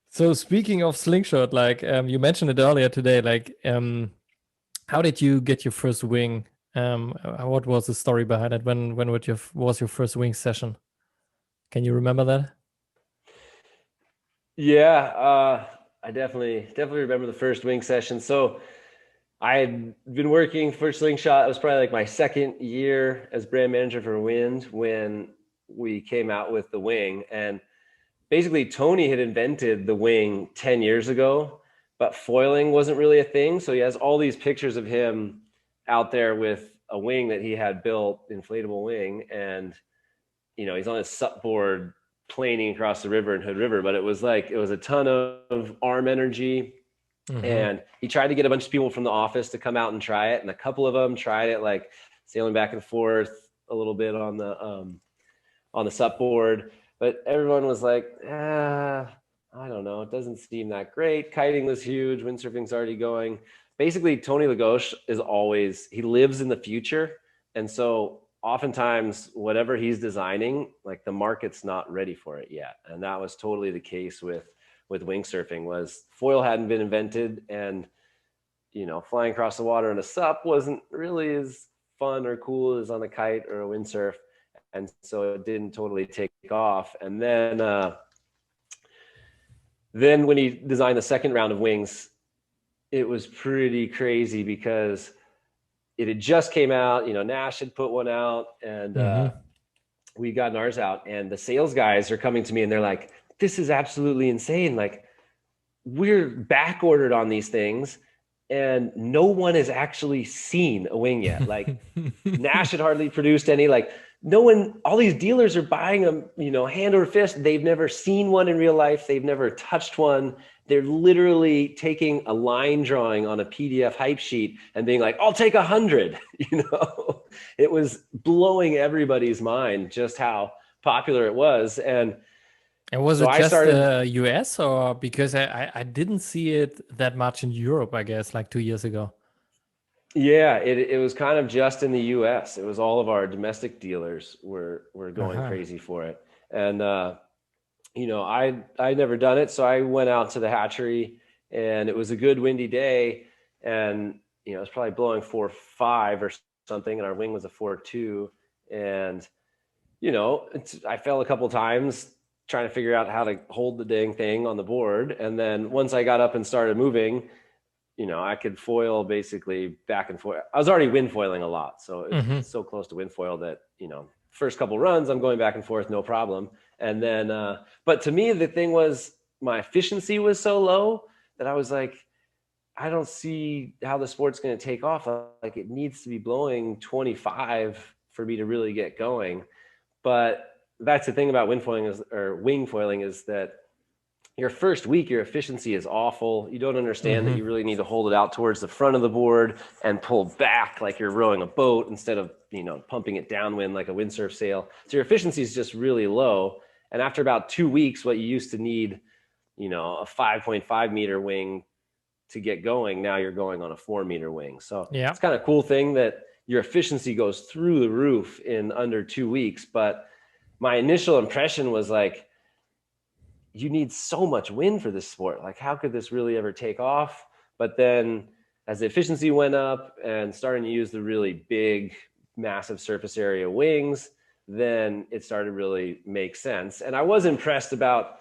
So speaking of Slingshot, like you mentioned it earlier today, like how did you get your first wing? What was the story behind it? When was your first wing session? Can you remember that? Yeah, I definitely remember the first wing session. So I had been working for Slingshot. It was probably like my second year as brand manager for Wind when we came out with the wing. And basically, Tony had invented the wing 10 years ago, but foiling wasn't really a thing. So he has all these pictures of him out there with a wing that he had built, inflatable wing, and he's on his sup board planing across the river in Hood River, but it was a ton of arm energy. Mm-hmm. And he tried to get a bunch of people from the office to come out and try it. And a couple of them tried it, like sailing back and forth a little bit on the sup board. But everyone was like, I don't know. It doesn't seem that great. Kiting was huge. Windsurfing's already going. Basically, Tony Lagos he lives in the future. And so oftentimes, whatever he's designing, like the market's not ready for it yet. And that was totally the case with windsurfing. Was foil hadn't been invented, and flying across the water in a sup wasn't really as fun or cool as on a kite or a windsurf. And so it didn't totally take off. And then when he designed the second round of wings, it was pretty crazy because it had just came out. Nash had put one out, and Mm-hmm. we got ours out. And the sales guys are coming to me, and they're like, "This is absolutely insane! Like, we're back ordered on these things, and no one has actually seen a wing yet. Like, Nash had hardly produced any. Like, no one, all these dealers are buying them, hand over fist. They've never seen one in real life. They've never touched one. They're literally taking a line drawing on a PDF hype sheet and being like, I'll take 100. It was blowing everybody's mind just how popular it was. And And was so it I just started. US, or because I didn't see it that much in Europe, I guess, like 2 years ago. Yeah, it was kind of just in the US. It was all of our domestic dealers were going Uh-huh. crazy for it. And I'd never done it, so I went out to the hatchery, and it was a good windy day, and it was probably blowing 4.5 or something, and our wing was a 4.2. And I fell a couple times trying to figure out how to hold the dang thing on the board. And then once I got up and started moving, I could foil basically back and forth. I was already wind foiling a lot, so Mm-hmm. it's so close to wind foil that first couple runs I'm going back and forth, no problem. And then, but to me, the thing was my efficiency was so low that I was like, I don't see how the sport's going to take off. Like, it needs to be blowing 25 for me to really get going. But that's the thing about wing foiling is that your first week, your efficiency is awful. You don't understand that Mm-hmm. you really need to hold it out towards the front of the board and pull back like you're rowing a boat instead of, pumping it downwind like a windsurf sail. So your efficiency is just really low. And after about 2 weeks, what you used to need, a 5.5 meter wing to get going, now you're going on a 4 meter wing. So Yeah. it's kind of a cool thing that your efficiency goes through the roof in under 2 weeks. But my initial impression was like, you need so much wind for this sport. Like, how could this really ever take off? But then as the efficiency went up and starting to use the really big, massive surface area wings, then it started to really make sense. And I was impressed about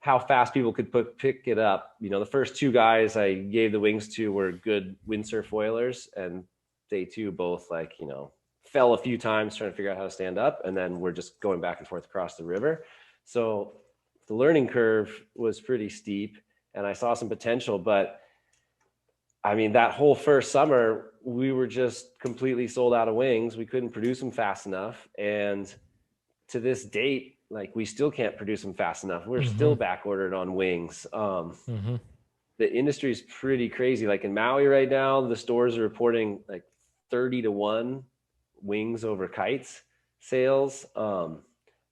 how fast people could pick it up. The first two guys I gave the wings to were good windsurf foilers, and they too both fell a few times trying to figure out how to stand up, and then we're just going back and forth across the river. So the learning curve was pretty steep, and I saw some potential. But I mean, that whole first summer, we were just completely sold out of wings. We couldn't produce them fast enough. And to this date, like, we still can't produce them fast enough. We're Mm-hmm. still back ordered on wings. Mm-hmm. The industry is pretty crazy. Like in Maui right now, the stores are reporting like 30-1 wings over kites sales.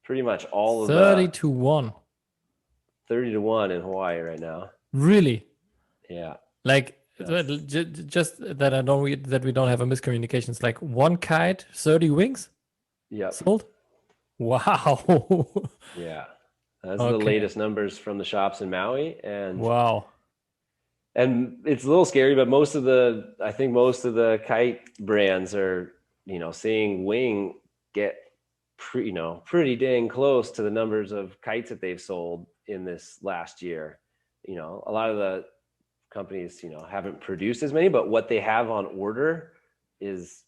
Pretty much all of 30 the to 1. 30-1 in Hawaii right now. Really? Yeah, Like that's just that that we don't have a miscommunication. It's like one kite, 30 wings yep, sold. Wow. yeah. Those are the latest numbers from the shops in Maui, and wow. And it's a little scary, but I think most of the kite brands are, seeing Wing get pretty dang close to the numbers of kites that they've sold in this last year. A lot of the companies, haven't produced as many, but what they have on order is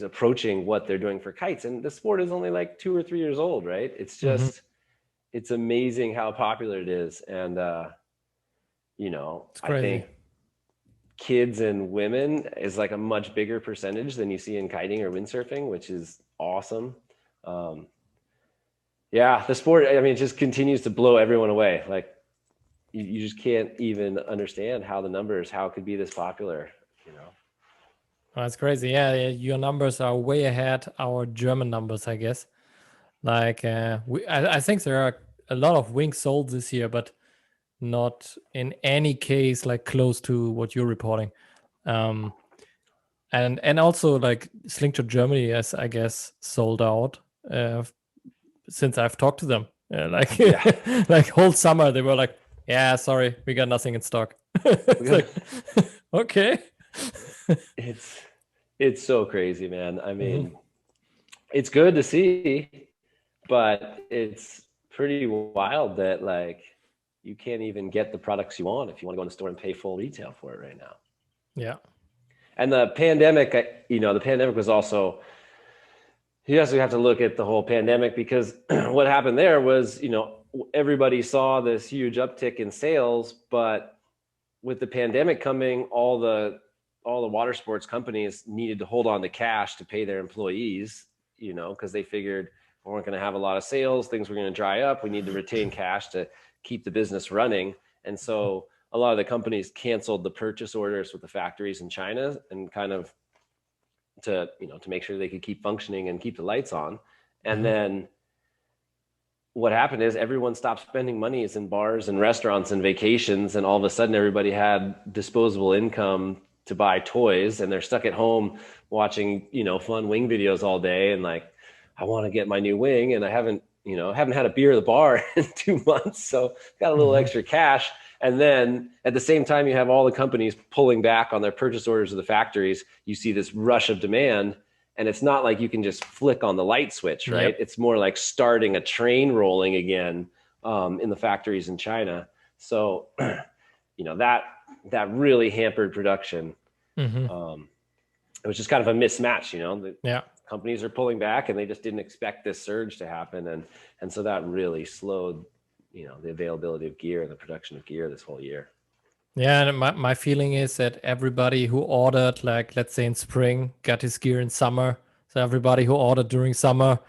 approaching what they're doing for kites. And the sport is only like 2 or 3 years old, right? It's just, it's amazing how popular it is. And, I think kids and women is like a much bigger percentage than you see in kiting or windsurfing, which is awesome. The sport, it just continues to blow everyone away. Like you just can't even understand how it could be this popular, Oh, that's crazy. Yeah, your numbers are way ahead our German numbers, I guess. Like I think there are a lot of wings sold this year, but not in any case like close to what you're reporting. And also like Slingshot Germany is, I guess, sold out since I've talked to them. Like whole summer they were like, yeah, sorry, we got nothing in stock. Okay. It's so crazy, man. It's good to see, but it's pretty wild that like you can't even get the products you want if you want to go in the store and pay full retail for it right now. Yeah. And the pandemic, the pandemic was also, you also have to look at the whole pandemic, because what happened there was, everybody saw this huge uptick in sales, but with the pandemic coming, all the water sports companies needed to hold on to cash to pay their employees, because they figured we weren't going to have a lot of sales, things were going to dry up. We need to retain cash to keep the business running. And so a lot of the companies canceled the purchase orders with the factories in China, and kind of to make sure they could keep functioning and keep the lights on. And then what happened is everyone stopped spending monies in bars and restaurants and vacations. And all of a sudden everybody had disposable income to buy toys, and they're stuck at home watching, fun wing videos all day. And like, I want to get my new wing, and I haven't had a beer at the bar in 2 months. So got a little extra cash. And then at the same time, you have all the companies pulling back on their purchase orders of the factories. You see this rush of demand, and it's not like you can just flick on the light switch, right? Yep. It's more like starting a train rolling again in the factories in China. So, that really hampered production. It was just kind of a mismatch, the companies are pulling back, and they just didn't expect this surge to happen. And so that really slowed, the availability of gear and the production of gear this whole year. Yeah, and my feeling is that everybody who ordered, like, let's say in spring, got his gear in summer. So everybody who ordered during summer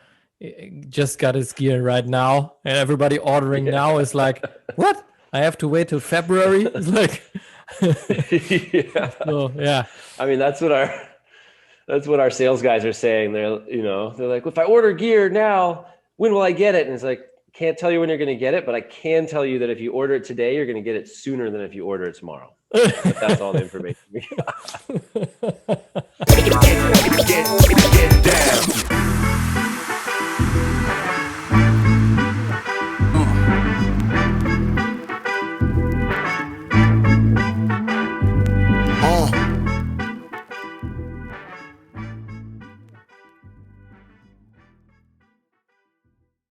just got his gear right now. And everybody ordering now is like, what? I have to wait till February? It's like... So, yeah. That's what our sales guys are saying. They're like, if I order gear now, when will I get it? And it's like, can't tell you when you're going to get it, but I can tell you that if you order it today, you're going to get it sooner than if you order it tomorrow. But that's all the information we got. Get down.